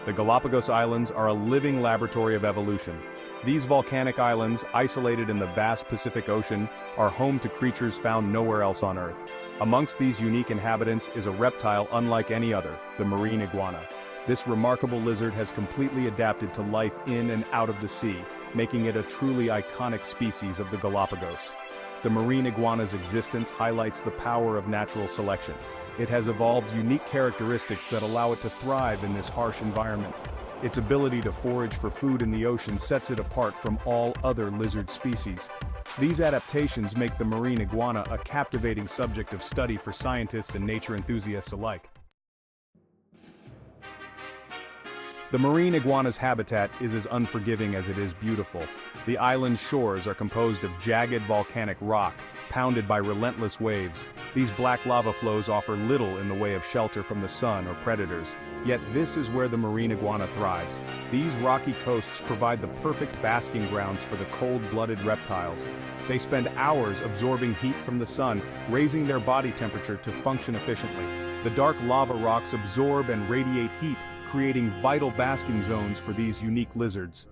The Galapagos Islands are a living laboratory of evolution. These volcanic islands, isolated in the vast Pacific Ocean, are home to creatures found nowhere else on Earth. Amongst these unique inhabitants is a reptile unlike any other, the marine iguana. This remarkable lizard has completely adapted to life in and out of the sea, making it a truly iconic species of the Galapagos. The marine iguana's existence highlights the power of natural selection. It has evolved unique characteristics that allow it to thrive in this harsh environment. Its ability to forage for food in the ocean sets it apart from all other lizard species. These adaptations make the marine iguana a captivating subject of study for scientists and nature enthusiasts alike. The marine iguana's habitat is as unforgiving as it is beautiful. The island's shores are composed of jagged volcanic rock, pounded by relentless waves. These black lava flows offer little in the way of shelter from the sun or predators. Yet this is where the marine iguana thrives. These rocky coasts provide the perfect basking grounds for the cold-blooded reptiles. They spend hours absorbing heat from the sun, raising their body temperature to function efficiently. The dark lava rocks absorb and radiate heat, creating vital basking zones for these unique lizards.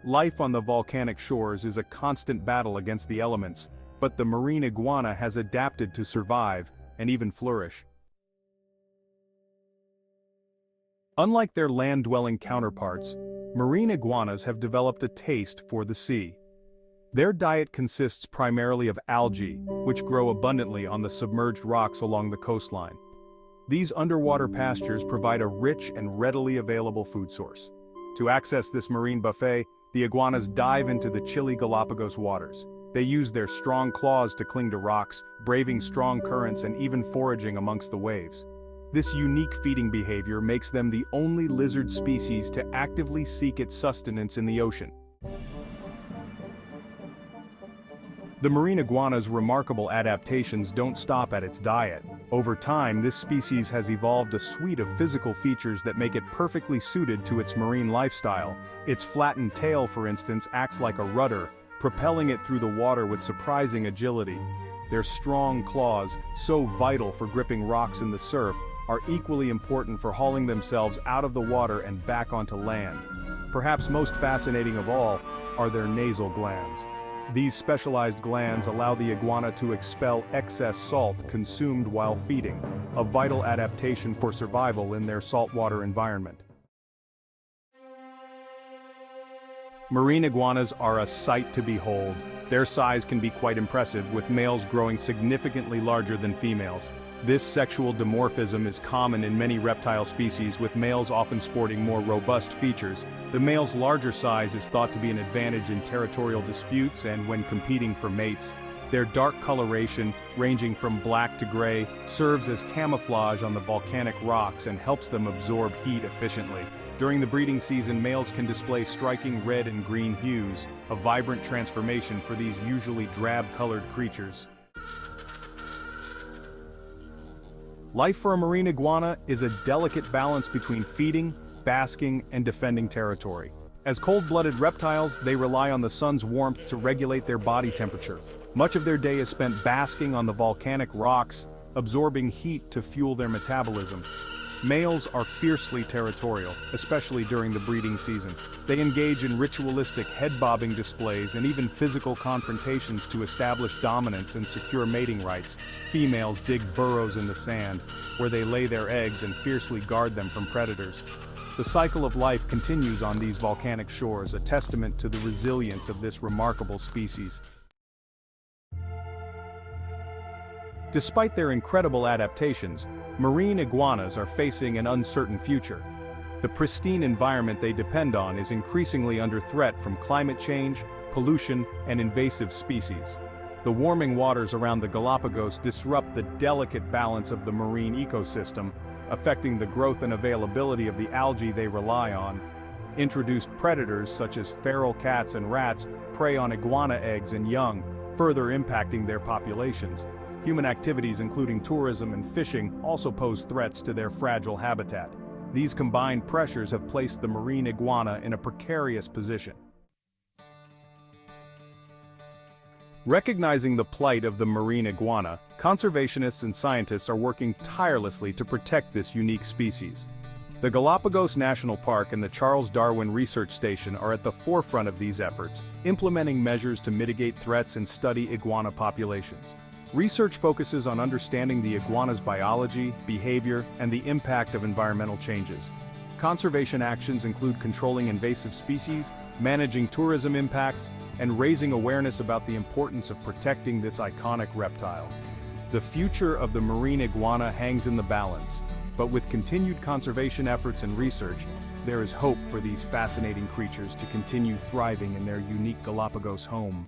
Life on the volcanic shores is a constant battle against the elements, but the marine iguana has adapted to survive and even flourish. Unlike their land-dwelling counterparts, marine iguanas have developed a taste for the sea. Their diet consists primarily of algae, which grow abundantly on the submerged rocks along the coastline. These underwater pastures provide a rich and readily available food source. To access this marine buffet, the iguanas dive into the chilly Galapagos waters. They use their strong claws to cling to rocks, braving strong currents and even foraging amongst the waves. This unique feeding behavior makes them the only lizard species to actively seek its sustenance in the ocean. The marine iguana's remarkable adaptations don't stop at its diet. Over time, this species has evolved a suite of physical features that make it perfectly suited to its marine lifestyle. Its flattened tail, for instance, acts like a rudder, propelling it through the water with surprising agility. Their strong claws, so vital for gripping rocks in the surf, are equally important for hauling themselves out of the water and back onto land. Perhaps most fascinating of all are their nasal glands. These specialized glands allow the iguana to expel excess salt consumed while feeding, a vital adaptation for survival in their saltwater environment. Marine iguanas are a sight to behold. Their size can be quite impressive, with males growing significantly larger than females. This sexual dimorphism is common in many reptile species, with males often sporting more robust features. The male's larger size is thought to be an advantage in territorial disputes and when competing for mates. Their dark coloration, ranging from black to gray, serves as camouflage on the volcanic rocks and helps them absorb heat efficiently. During the breeding season, males can display striking red and green hues, a vibrant transformation for these usually drab-colored creatures. Life for a marine iguana is a delicate balance between feeding, basking, and defending territory. As cold-blooded reptiles, they rely on the sun's warmth to regulate their body temperature. Much of their day is spent basking on the volcanic rocks, absorbing heat to fuel their metabolism. Males are fiercely territorial, especially during the breeding season. They engage in ritualistic head-bobbing displays and even physical confrontations to establish dominance and secure mating rights. Females dig burrows in the sand, where they lay their eggs and fiercely guard them from predators. The cycle of life continues on these volcanic shores, a testament to the resilience of this remarkable species. Despite their incredible adaptations, marine iguanas are facing an uncertain future. The pristine environment they depend on is increasingly under threat from climate change, pollution, and invasive species. The warming waters around the Galapagos disrupt the delicate balance of the marine ecosystem, affecting the growth and availability of the algae they rely on. Introduced predators such as feral cats and rats prey on iguana eggs and young, further impacting their populations. Human activities including tourism and fishing also pose threats to their fragile habitat. These combined pressures have placed the marine iguana in a precarious position. Recognizing the plight of the marine iguana, conservationists and scientists are working tirelessly to protect this unique species. The Galápagos National Park and the Charles Darwin Research Station are at the forefront of these efforts, implementing measures to mitigate threats and study iguana populations. Research focuses on understanding the iguana's biology, behavior, and the impact of environmental changes. Conservation actions include controlling invasive species, managing tourism impacts, and raising awareness about the importance of protecting this iconic reptile. The future of the marine iguana hangs in the balance, but with continued conservation efforts and research, there is hope for these fascinating creatures to continue thriving in their unique Galapagos home.